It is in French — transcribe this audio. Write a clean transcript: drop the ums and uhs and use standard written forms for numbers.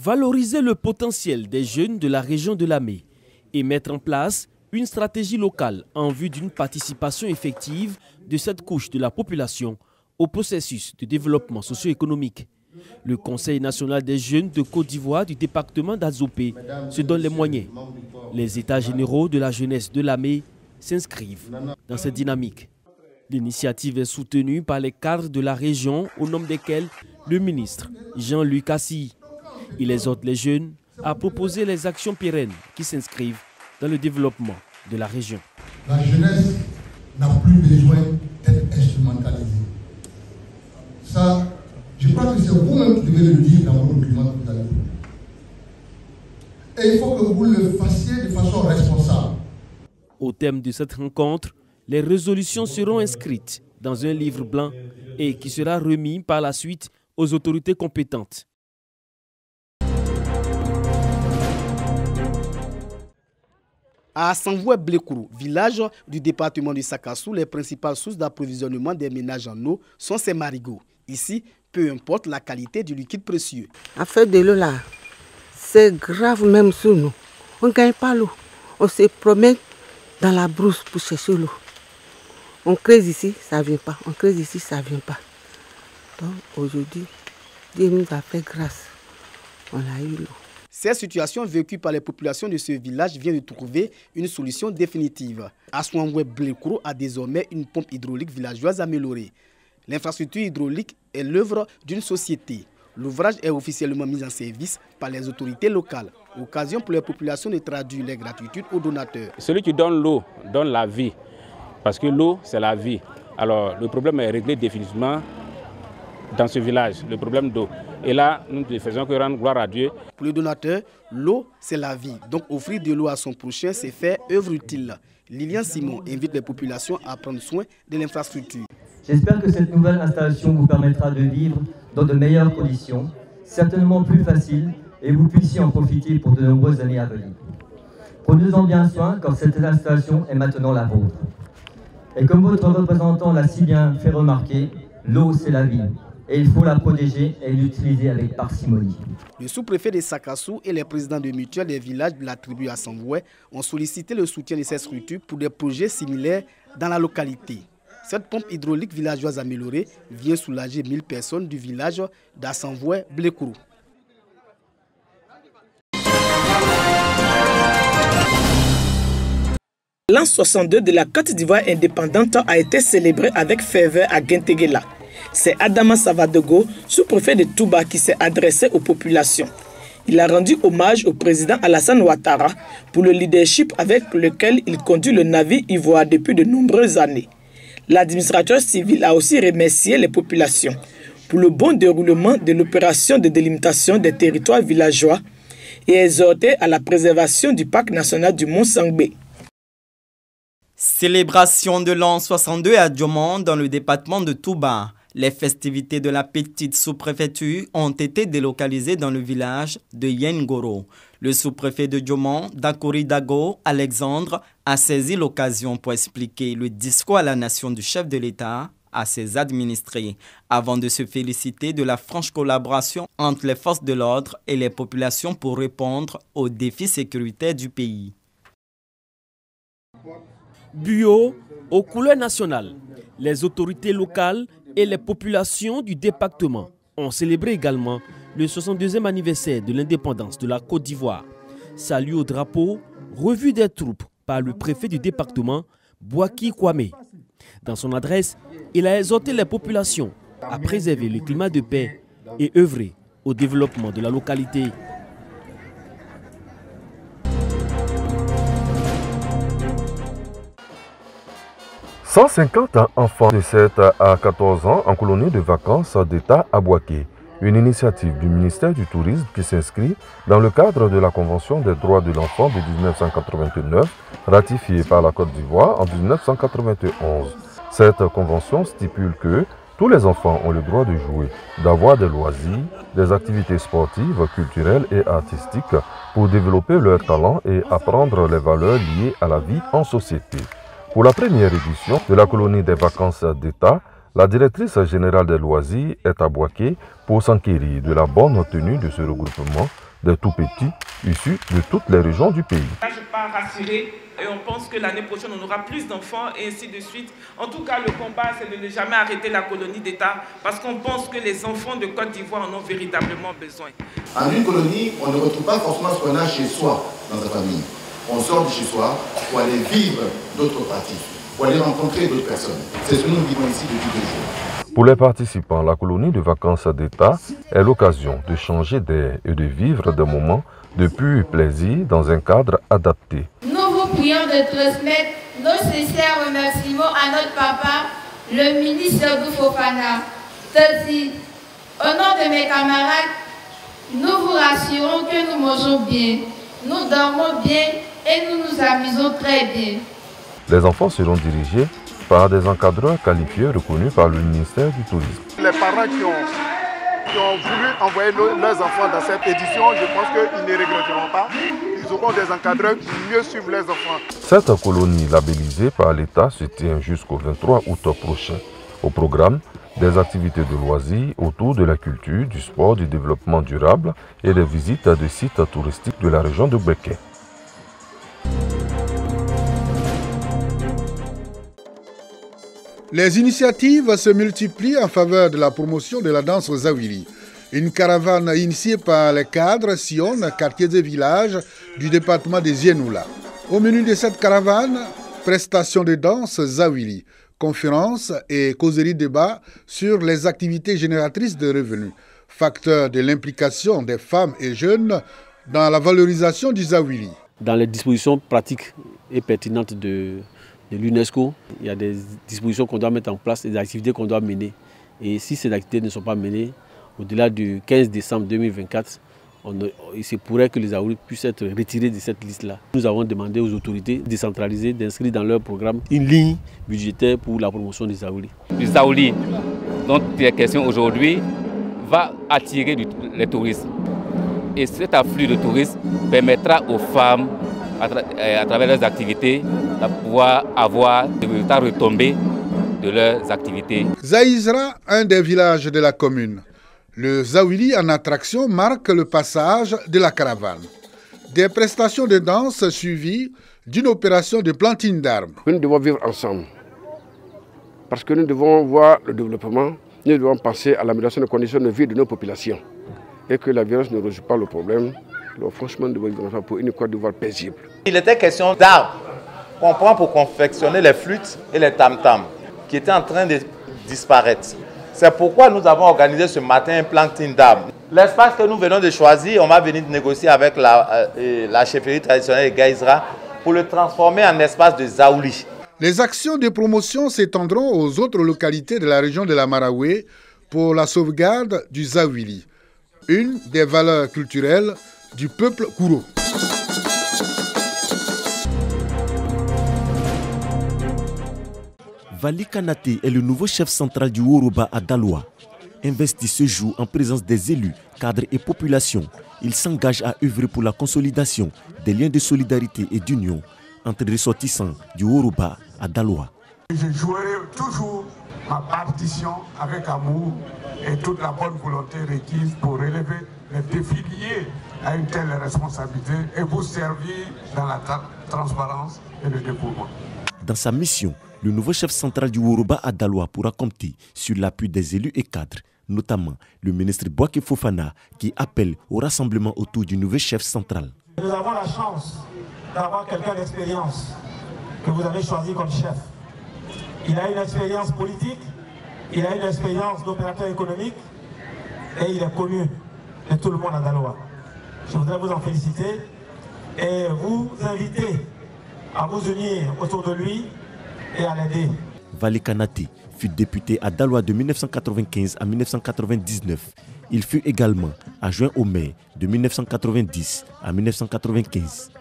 Valoriser le potentiel des jeunes de la région de Lamé et mettre en place une stratégie locale en vue d'une participation effective de cette couche de la population au processus de développement socio-économique. Le Conseil national des jeunes de Côte d'Ivoire du département d'Azopé se donne les moyens. Les états généraux de la jeunesse de Lamé s'inscrivent dans cette dynamique. L'initiative est soutenue par les cadres de la région, au nom desquels le ministre Jean-Luc Assis. Il exhorte les jeunes à proposer les actions pérennes qui s'inscrivent dans le développement de la région. La jeunesse n'a plus besoin d'être instrumentalisée. Ça, je crois que c'est vous-même qui devez le dire dans vos documents que vous allez faire. Et il faut que vous le fassiez de façon responsable. Au thème de cette rencontre, les résolutions seront inscrites dans un livre blanc et qui sera remis par la suite aux autorités compétentes. À Sanvoué-Blekourou, village du département du Sakassou, les principales sources d'approvisionnement des ménages en eau sont ces marigots. Ici, peu importe la qualité du liquide précieux. Affaire de l'eau là, c'est grave même sur nous. On ne gagne pas l'eau. On se promène dans la brousse pour chercher l'eau. On creuse ici, ça ne vient pas. On creuse ici, ça ne vient pas. Donc aujourd'hui, Dieu nous a fait grâce. On a eu l'eau. Ces situations vécues par les populations de ce village viennent de trouver une solution définitive. Aswanoué-Blekourou a désormais une pompe hydraulique villageoise améliorée. L'infrastructure hydraulique est l'œuvre d'une société. L'ouvrage est officiellement mis en service par les autorités locales. Occasion pour les populations de traduire les gratitudes aux donateurs. Celui qui donne l'eau donne la vie. Parce que l'eau, c'est la vie. Alors, le problème est réglé définitivement dans ce village, le problème d'eau. Et là, nous ne faisons que rendre gloire à Dieu. Pour le donateur, l'eau, c'est la vie. Donc, offrir de l'eau à son prochain, c'est faire œuvre utile. Lilian Simon invite les populations à prendre soin de l'infrastructure. J'espère que cette nouvelle installation vous permettra de vivre dans de meilleures conditions, certainement plus faciles, et vous puissiez en profiter pour de nombreuses années à venir. Prenez-en bien soin, car cette installation est maintenant la vôtre. Et comme votre représentant l'a si bien fait remarquer, l'eau, c'est la vie. Et il faut la protéger et l'utiliser avec parcimonie. Le sous-préfet de Sakassou et les présidents de mutuelles des villages de la tribu Assanvoué ont sollicité le soutien de ces structures pour des projets similaires dans la localité. Cette pompe hydraulique villageoise améliorée vient soulager 1000 personnes du village d'Assanvoué-Blekourou. L'an 62 de la Côte d'Ivoire indépendante a été célébré avec ferveur à Genteguela. C'est Adama Savadogo, sous-préfet de Touba, qui s'est adressé aux populations. Il a rendu hommage au président Alassane Ouattara pour le leadership avec lequel il conduit le navire ivoire depuis de nombreuses années. L'administrateur civil a aussi remercié les populations pour le bon déroulement de l'opération de délimitation des territoires villageois et exhorté à la préservation du parc national du Mont Sangbé. Célébration de l'an 62 à Diomant dans le département de Touba. Les festivités de la petite sous-préfecture ont été délocalisées dans le village de Yengoro. Le sous-préfet de Diomant, Dakori Dago, Alexandre, a saisi l'occasion pour expliquer le discours à la nation du chef de l'État à ses administrés, avant de se féliciter de la franche collaboration entre les forces de l'ordre et les populations pour répondre aux défis sécuritaires du pays. Bureau aux couleurs nationales, les autorités locales et les populations du département ont célébré également le 62e anniversaire de l'indépendance de la Côte d'Ivoire. Salut au drapeau, revue des troupes par le préfet du département, Bouaki Kwame. Dans son adresse, il a exhorté les populations à préserver le climat de paix et œuvrer au développement de la localité. « 150 enfants de 7 à 14 ans en colonie de vacances d'État à Bouaké, une initiative du ministère du Tourisme qui s'inscrit dans le cadre de la Convention des droits de l'enfant de 1989, ratifiée par la Côte d'Ivoire en 1991. Cette convention stipule que tous les enfants ont le droit de jouer, d'avoir des loisirs, des activités sportives, culturelles et artistiques pour développer leur talent et apprendre les valeurs liées à la vie en société. Pour la première édition de la colonie des vacances d'État, la directrice générale des loisirs est à Bouaké pour s'enquérir de la bonne tenue de ce regroupement des tout-petits issus de toutes les régions du pays. Là, je ne suis pas rassurée et on pense que l'année prochaine, on aura plus d'enfants et ainsi de suite. En tout cas, le combat, c'est de ne jamais arrêter la colonie d'État parce qu'on pense que les enfants de Côte d'Ivoire en ont véritablement besoin. En une colonie, on ne retrouve pas forcément ce qu'on a chez soi dans sa famille. On sort de chez soi pour aller vivre d'autres parties, pour aller rencontrer d'autres personnes. C'est ce que nous vivons ici depuis 2 jours. Pour les participants, la colonie de vacances d'État est l'occasion de changer d'air et de vivre des moments de pur plaisir dans un cadre adapté. Nous vous prions de transmettre nos sincères remerciements à notre papa, le ministre Seydou Fofana. Ceci, au nom de mes camarades, nous vous rassurons que nous mangeons bien, nous dormons bien et nous nous amusons très bien. Les enfants seront dirigés par des encadreurs qualifiés reconnus par le ministère du Tourisme. Les parents qui ont voulu envoyer leurs enfants dans cette édition, je pense qu'ils ne regretteront pas. Ils auront des encadreurs pour mieux suivre les enfants. Cette colonie labellisée par l'État se tient jusqu'au 23 août prochain. Au programme, des activités de loisirs autour de la culture, du sport, du développement durable et des visites à des sites touristiques de la région de Béké. Les initiatives se multiplient en faveur de la promotion de la danse zawili. Une caravane initiée par les cadres sillonne quartiers et villages du département des Zienoula. Au menu de cette caravane, prestations de danse zawili, conférences et causeries débats sur les activités génératrices de revenus, facteur de l'implication des femmes et jeunes dans la valorisation du zawili. Dans les dispositions pratiques et pertinentes de l'UNESCO, il y a des dispositions qu'on doit mettre en place, des activités qu'on doit mener. Et si ces activités ne sont pas menées, au-delà du 15 décembre 2024, il se pourrait que les Zaoulis puissent être retirés de cette liste-là. Nous avons demandé aux autorités décentralisées d'inscrire dans leur programme une ligne budgétaire pour la promotion des Zaoulis. Le Zaouli, dont il est question aujourd'hui, va attirer les touristes. Et cet afflux de touristes permettra aux femmes, à travers leurs activités, de pouvoir avoir de véritables retombées de leurs activités. Zaïsra, un des villages de la commune. Le Zawili en attraction marque le passage de la caravane. Des prestations de danse suivies d'une opération de plantine d'arbres. Nous devons vivre ensemble parce que nous devons voir le développement, nous devons passer à l'amélioration des conditions de vie de nos populations et que la violence ne résout pas le problème. Alors, franchement, nous devons vivre pour une Côte d'Ivoire paisible. Il était question d'arbres qu'on prend pour confectionner les flûtes et les tam-tams qui étaient en train de disparaître. C'est pourquoi nous avons organisé ce matin un planting d'arbres. L'espace que nous venons de choisir, on va venir négocier avec la chefferie traditionnelle de Gaïsra pour le transformer en espace de Zaouli. Les actions de promotion s'étendront aux autres localités de la région de la Maraoué pour la sauvegarde du Zawili, une des valeurs culturelles du peuple Kouro. Vali Kanaté est le nouveau chef central du Woroba à Daloa. Investi ce jour en présence des élus, cadres et populations, il s'engage à œuvrer pour la consolidation des liens de solidarité et d'union entre les ressortissants du Woroba à Daloa. Je jouerai toujours ma partition avec amour et toute la bonne volonté requise pour relever les défis liés à une telle responsabilité et vous servir dans la transparence et le dévouement. Dans sa mission, le nouveau chef central du Woroba à Daloa pourra compter sur l'appui des élus et cadres, notamment le ministre Bouaké Fofana qui appelle au rassemblement autour du nouveau chef central. Nous avons la chance d'avoir quelqu'un d'expérience que vous avez choisi comme chef. Il a une expérience politique, il a une expérience d'opérateur économique et il est connu de tout le monde à Daloa. Je voudrais vous en féliciter et vous inviter à vous unir autour de lui et à l'aider. Vali Kanaté fut député à Daloa de 1995 à 1999. Il fut également adjoint au maire de 1990 à 1995.